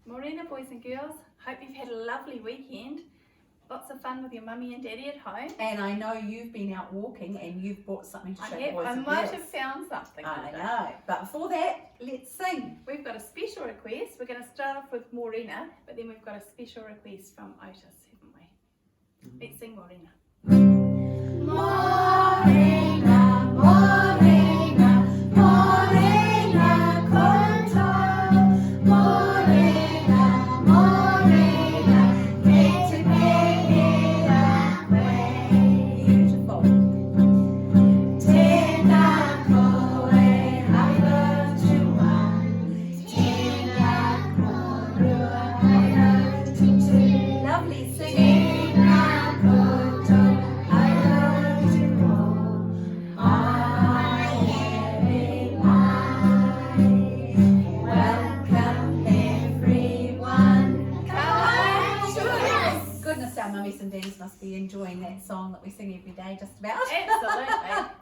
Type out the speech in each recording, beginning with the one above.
Morena, boys and girls. Hope you've had a lovely weekend. Lots of fun with your mummy and daddy at home. And I know you've been out walking and you've brought something to show the boys I and might girls. have found something. I know. But before that, let's sing. We've got a special request. We're going to start off with Morena, but then we've got a special request from Otis, haven't we? Let's sing Morena. Morena, morena, morena conto. Morena, morena, que te queda way. Beautiful. Tena koe haina tuan. Tena korua haina tutu. Lovely singing. Tena koto haina tuo. I am in mine. Welcome everyone. Come to us. Goodness, our mummies and daddies must be enjoying that song that we sing every day, just about. Absolutely.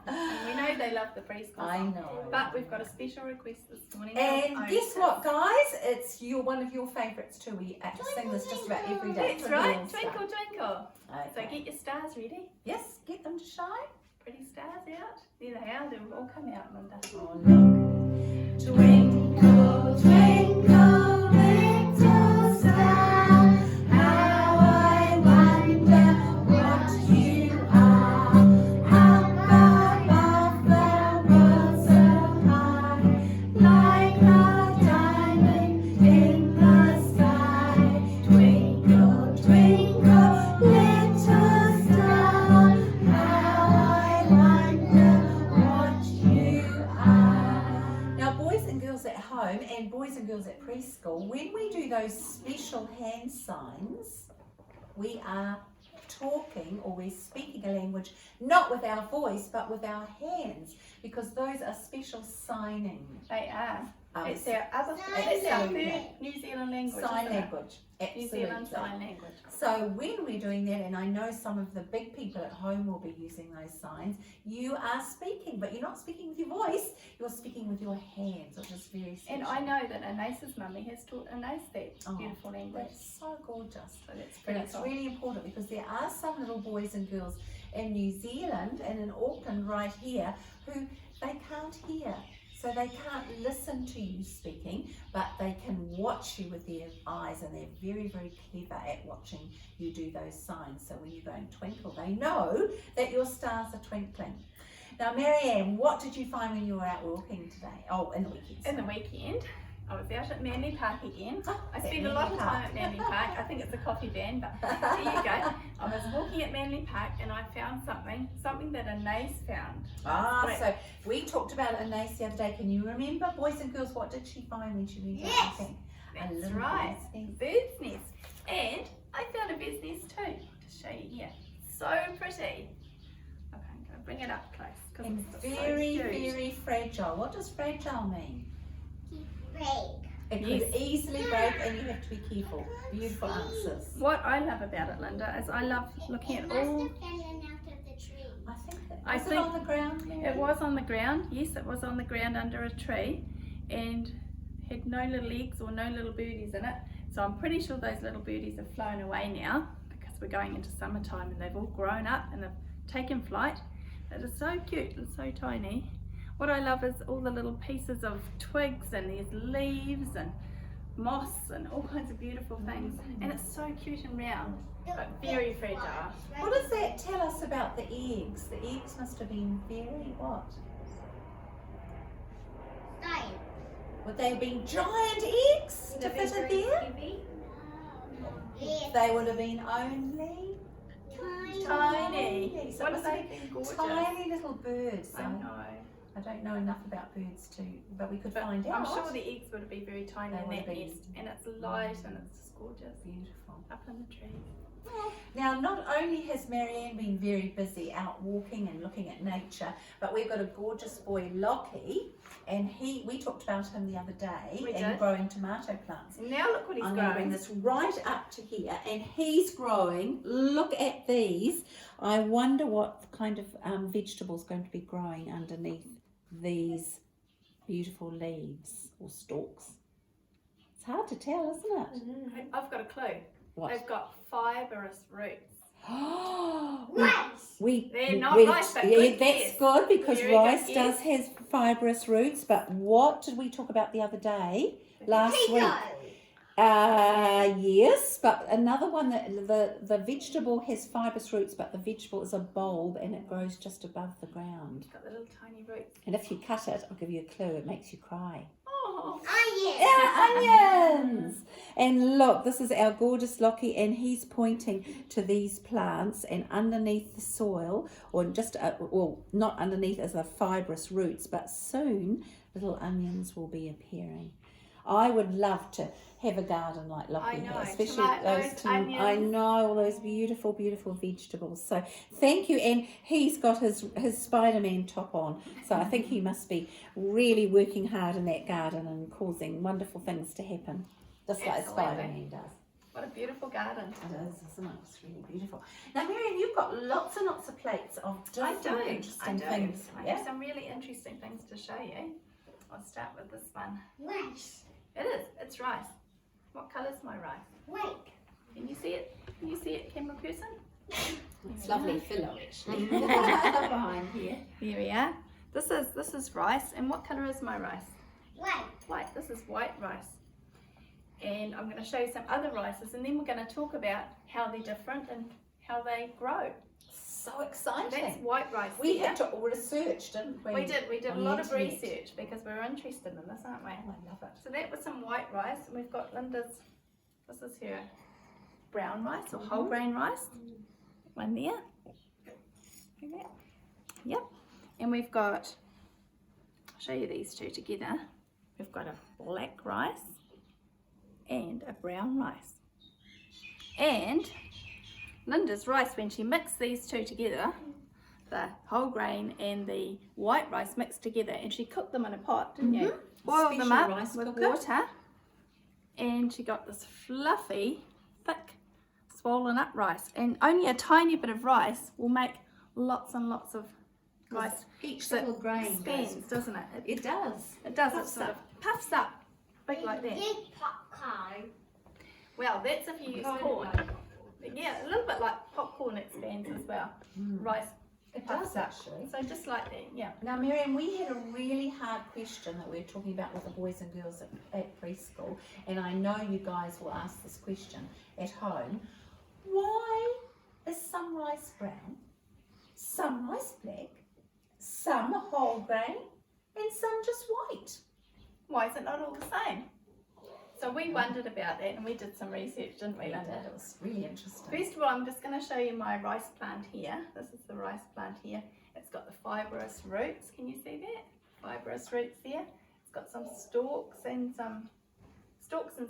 And we know they love the preschool I song. know. But we've got a special request this morning. And from guess Otis. what, guys? It's one of your favourites too. We sing this just about every day. That's right. Twinkle, Twinkle, twinkle. So Okay. get your stars ready. Yes, get them to shine. Pretty stars out. There they are. They've all come out, Lynda. Oh, look. Twinkle, twinkle, little star, how I wonder what you are. Up above the world so high, like a diamond in the sky. Twinkle, twinkle, little star, how I wonder what you are. Now, boys and girls at home and boys and girls at preschool, when we do those special hand signs, we are talking or we're speaking a language not with our voice but with our hands, because those are special signing. They are. Um, It's our other. Sign It's our language. third New Zealand language. sign isn't it? language. New Zealand Absolutely. Sign Language. So when we're doing that, and I know some of the big people at home will be using those signs, you are speaking, but you're not speaking with your voice, you're speaking with your hands, which is very special. And I know that Anais's mummy has taught Anais that Oh, beautiful language. That's so gorgeous. So that's And pretty it's cool. really important because there are some little boys and girls in New Zealand and in Auckland right here who they can't hear. So they can't listen to you speaking, but they can watch you with their eyes, and they're very, very clever at watching you do those signs. So when you're going twinkle, they know that your stars are twinkling. Now, Marianne, what did you find when you were out walking today? Oh, in the weekend. In the weekend, I was out at Manly Park again. I At spend a lot of time at Manly Park. I think it's a coffee van, but there you go. I was walking at Manly Park and I found something that Anais found. Ah, Great. so we talked about Anais the other day. Can you remember, boys and girls, what did she find when she went out Yes. walking? A That's little right, bird's nest. bird's nest. And I found a bird's nest too, to show you here. So pretty. Okay, I'm going to bring it up close. 'Cause And it's very, so cute. very fragile. What does fragile mean? Break. It Yes. could easily break and you have to be careful. Beautiful answers. What I love about it, Lynda, is I love looking at all. Must have fallen out of the tree. I think that, I was it think on the ground, Mary? It was on the ground, yes, it was on the ground under a tree and had no little eggs or no little birdies in it. So I'm pretty sure those little birdies have flown away now because we're going into summertime and they've all grown up and they've taken flight. It is so cute and so tiny. What I love is all the little pieces of twigs and there's leaves and moss and all kinds of beautiful things. And it's so cute and round, but very fragile. What does that tell us about the eggs? The eggs must have been very what? Science. Would they have been giant eggs to fit in there? Yes. They would have been only Tiny. So What it have must they have been gorgeous? tiny little birds. I know. I don't know enough about birds too, but we could But find I'm out. sure the eggs would be very tiny They in would that have been. nest, and it's light and it's just gorgeous Beautiful. up in the trees. Now, not only has Marianne been very busy out walking and looking at nature, but we've got a gorgeous boy, Lockie, and we talked about him the other day We and did. growing tomato plants. Now look what he's I'm going to bring growing. this right up to here, and he's growing. Look at these. I wonder what kind of vegetables going to be growing underneath these beautiful leaves or stalks. It's hard to tell, isn't it? I've got a clue. What? They've got fibrous roots. Rice. They're not rice, but good that's guess. good because Very good rice guess. does have fibrous roots. But what did we talk about the other day? Last week. Yes, but another one that the vegetable has fibrous roots, but the vegetable is a bulb and it grows just above the ground. It's got the little tiny roots. And if you cut it, I'll give you a clue, it makes you cry. Oh. Yeah, onions! And look, this is our gorgeous Lockie, and he's pointing to these plants, and underneath the soil, or just, well, not underneath as the fibrous roots, but soon little onions will be appearing. I would love to have a garden like Lockie I know, has, especially tomatoes, onions. I know, all those beautiful, beautiful vegetables. So thank you. And he's got his Spider-Man top on, so I think he must be really working hard in that garden and causing wonderful things to happen, just like Absolutely. Spider-Man does. What a beautiful garden. It is, isn't it? It's really beautiful. Now, Marianne, you've got lots and lots of plates of I different do. interesting things. I Yeah? have some really interesting things to show you. I'll start with this one. Rice. It is. It's rice. What colour's my rice? White. Can you see it? Can you see it, camera person? It's lovely pillow, actually. Behind here. Here we are. This is rice. And what colour is my rice? White. White. This is white rice. And I'm going to show you some other rices, and then we're going to talk about how they're different and how they grow. So exciting. That's white rice. We there. had to research, didn't we? We did a on the lot of internet. research because we're interested in this, aren't we? Oh, I love it. So that was some white rice, and we've got Lynda's, this is her brown rice or whole grain rice. One there. Like that. Yep. And we've got, I'll show you these two together. We've got a black rice and a brown rice. And Lynda's rice, when she mixed these two together, the whole grain and the white rice mixed together, and she cooked them in a pot, didn't you? Boiled them Special up rice with cooker. water, and she got this fluffy, thick, swollen up rice. And only a tiny bit of rice will make lots and lots of rice. Each So it little grain spans, goes. doesn't it? It does. It does. It puffs sort up. of puffs up, big like that. Big popcorn. Well, that's if you use corn. But yeah, a little bit like popcorn expands as well. Rice It puffs does up. actually. So just like that, yeah. Now, Marianne, we had a really hard question that we were talking about with the boys and girls at preschool, and I know you guys will ask this question at home. Why is some rice brown, some rice black, some whole grain, and some just white? Why is it not all the same? So we wondered about that, and we did some research, didn't we, Lynda? It was really interesting. First of all, I'm just going to show you my rice plant here. This is the rice plant here. It's got the fibrous roots. Can you see that? Fibrous roots there. It's got some stalks and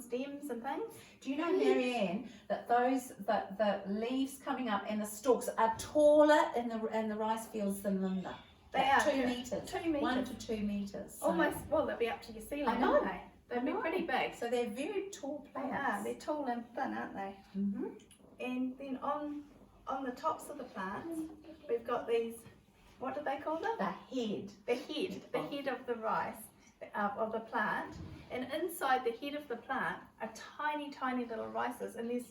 stems and things. Do you know, Marianne, that the leaves coming up and the stalks are taller in the rice fields than Lynda? They Like are 2 yeah. meters. 2 meters. 1 to 2 meters. So, Almost, well, they'll be up to your ceiling, I know. won't they? They'll be I know. pretty big. So they're very tall They plants. are. They're tall and thin, aren't they? Mm-hmm. And then on the tops of the plants, we've got these, what do they call them? The head. The head of the rice, of the plant. And inside the head of the plant are tiny, tiny little rices. And there's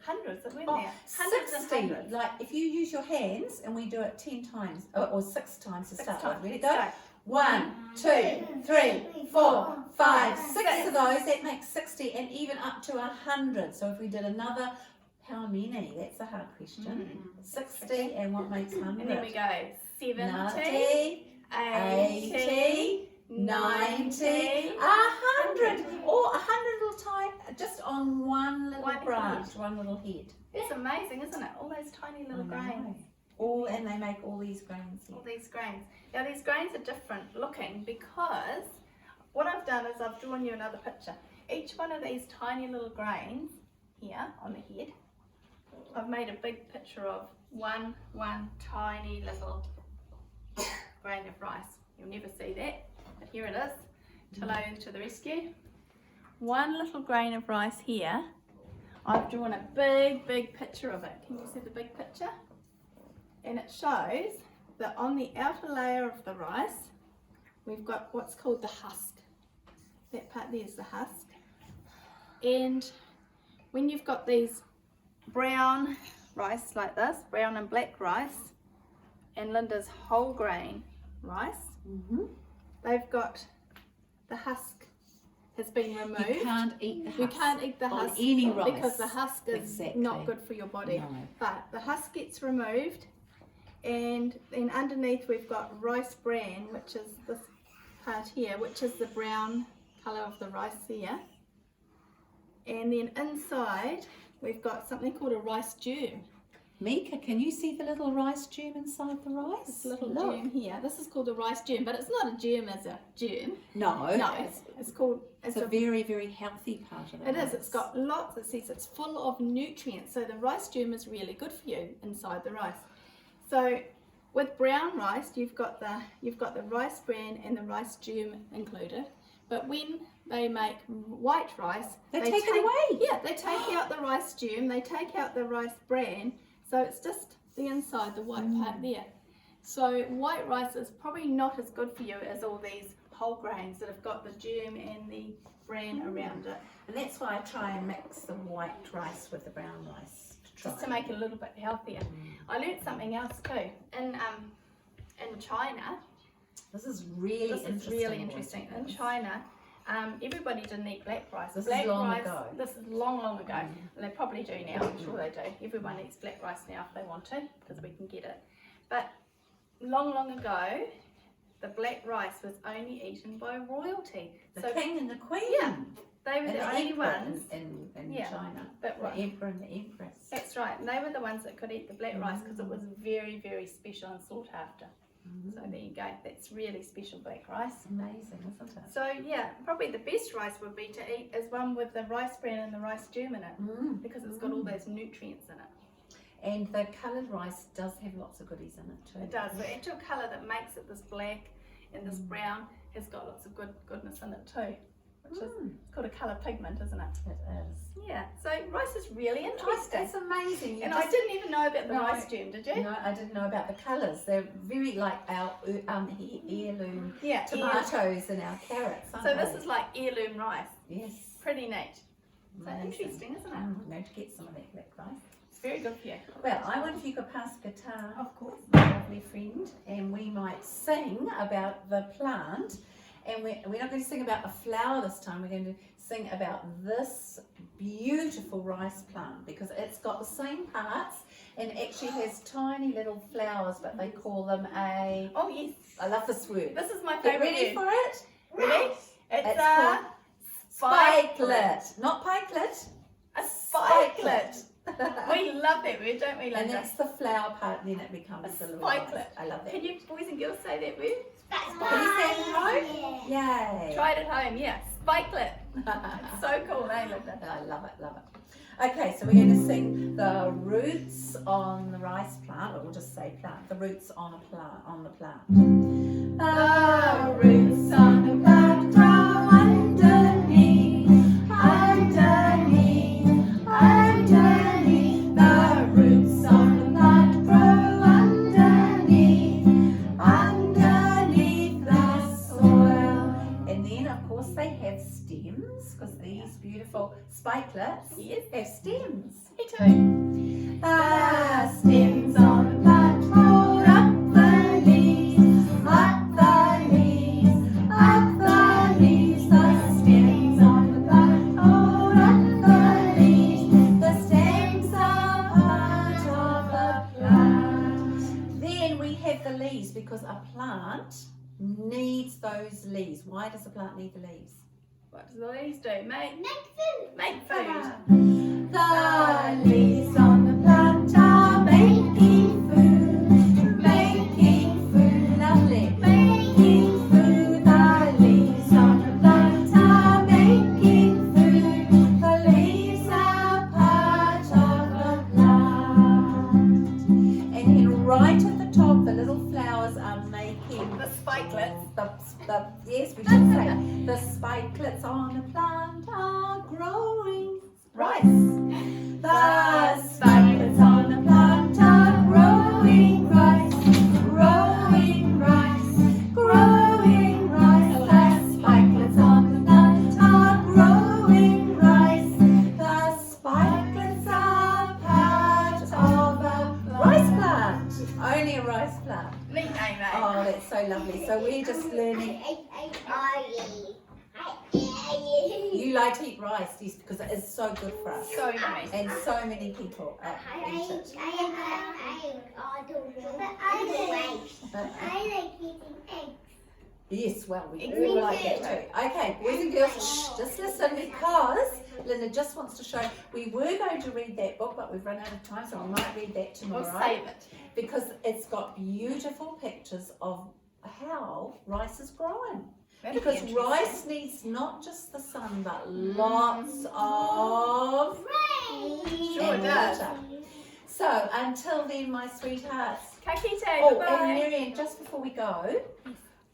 hundreds, weren't Oh, there? Hundreds and 60. hundreds. Like if you use your hands and we do it 10 times or 6 times to 6 start times. with. Ready? Let's Go. go. 1, 2, 3, 4, 5, 6 of those. That makes 60, and even up to 100. So if we did another, how many? That's a hard question. 60, and what makes 100? And then we go 70, 90, 80, 90, 100, or 100 little tiny, just on one little One branch, one little head. It's amazing, isn't it? All those tiny little I know. grains. And they make all these grains here. All these grains. Now these grains are different looking because what I've done is I've drawn you another picture. Each one of these tiny little grains here on the head, I've made a big picture of one tiny little grain of rice. You'll never see that, but here it is. Hello to the rescue. One little grain of rice here. I've drawn a big picture of it. Can you see the big picture? And it shows that on the outer layer of the rice, we've got what's called the husk. That part there is the husk. And when you've got these brown rice like this, brown and black rice, and Lynda's whole grain rice, they've got the husk has been removed. You can't eat the husk. We can't eat the on husk any rice. because the husk is not good for your body. No. But the husk gets removed, and then underneath we've got rice bran, which is this part here, which is the brown colour of the rice there. And then inside we've got something called a rice germ. Mika, can you see the little rice germ inside the rice? This little Look. germ here. This is called a rice germ, but it's not a germ as a germ. No, No, it's called. it's a very, very healthy part of it. It is. It's got lots. It says it's full of nutrients. So the rice germ is really good for you inside the rice. So with brown rice, you've got the rice bran and the rice germ included. But when they make white rice, They take it away. Yeah, they take out the rice germ. They take out the rice bran. So it's just the inside, the white part there. So white rice is probably not as good for you as all these whole grains that have got the germ and the bran around it. And that's why I try and mix the white rice with the brown rice. Just to make it a little bit healthier. I learnt something else too. In China, This is really interesting. In China, everybody didn't eat black rice. This is black long rice, ago. This is long ago. And they probably do now. I'm sure they do. Everyone eats black rice now if they want to, because we can get it. But long ago, the black rice was only eaten by royalty. The king and the queen. Yeah, they were And the the only emperor ones. in Yeah, China. but The emperor and the empress. That's right. And they were the ones that could eat the black rice because it was very special and sought after. So there you go. That's really special black rice. Amazing, isn't it? So yeah, probably the best rice would be to eat is one with the rice bran and the rice germ in it because it's got all those nutrients in it. And the coloured rice does have lots of goodies in it too. It does. The actual colour that makes it this black and this brown has got lots of goodness in it too. Which is it's called a colour pigment, isn't it? It is. Yeah. So rice is really interesting. It's amazing. You And just- I didn't even know about the No. rice germ, did you? No, I didn't know about the colours. They're very like our heirloom Yeah. tomatoes and our carrots. Aren't So this they? is like heirloom rice. Yes. Pretty neat. So Amazing. interesting, isn't it? I'm going to get some of that black rice. It's very good for you. Well, I wonder if you could pass the guitar, Of course. my lovely friend, and we might sing about the plant. And we're not going to sing about a flower this time. We're going to sing about this beautiful rice plant because it's got the same parts and actually has tiny little flowers, but they call them a. Oh yes. I love this word. This is my Get favourite ready word. for it? Ready? It's It's a called spikelet. Spikelet, not pikelet. A spikelet. We love that word, don't we, And Lynda? that's the flower part, and then it becomes A a little spikelet. rice. I love that. Can you boys and girls say that word? That's Can you say it at Yeah. Yay. Try it at home, yeah. Spikelet. It's so cool, eh, Lynda? I love it, love it. Okay, so we're going to sing the roots on the rice plant, or we'll just say plant. The roots on a plant, on the plant. The roots on the plant grow underneath, underneath, underneath. The roots on the plant grow underneath, underneath the soil. And then, of course, they have stems, because these beautiful spikelets Yes. have stems. Me too. The stems on the plant hold up the leaves, up the leaves, up the leaves. The stems on the plant hold up the leaves. The stems are part of the plant. Then we have the leaves because a plant needs those leaves. Why does a plant need the leaves? What do the leaves do? Make Make food. food. The leaves on the plant are making food, making food, lovely, making food. The leaves on the plant are making food. The leaves are part of the plant. And then right at the top, the little flowers are making The spikelets. yes, we should say the spikelets on the plant are growing rice. The spikelets on the plant are growing rice, growing rice, growing rice. The spikelets on the plant are growing rice, lovely. So we're just learning. You like to eat rice, yes, because it is so good for us. So nice. And so many people eat it. I like eating eggs. Yes, well, we Me do like too. that too. Okay, boys and girls, shh, just listen because Lynda just wants to show. We were going to read that book, but we've run out of time, so we might read that We'll tomorrow. save it. Because it's got beautiful pictures of how rice is grown. That'll be Because interesting. rice needs not just the sun, but lots of Sure and does. water. So until then, my sweethearts. Ka kite, Oh, bye and bye. Marianne, just before we go,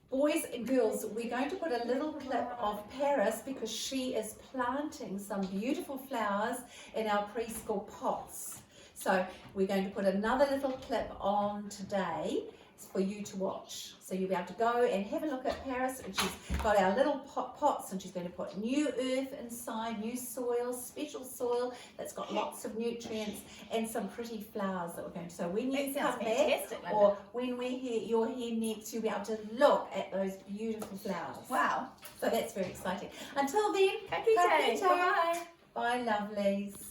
boys and girls, we're going to put a little clip of Paris because she is planting some beautiful flowers in our preschool pots. So we're going to put another little clip on today for you to watch. So you'll be able to go and have a look at Paris, and she's got our little pots, and she's going to put new earth inside, new soil, special soil that's got lots of nutrients and some pretty flowers that we're going to. So when you That sounds come back, fantastic, Lynda. or when you're here next, you'll be able to look at those beautiful flowers. Wow. So that's very exciting. Until then, Ka kite, Ka kite. bye bye. bye lovelies.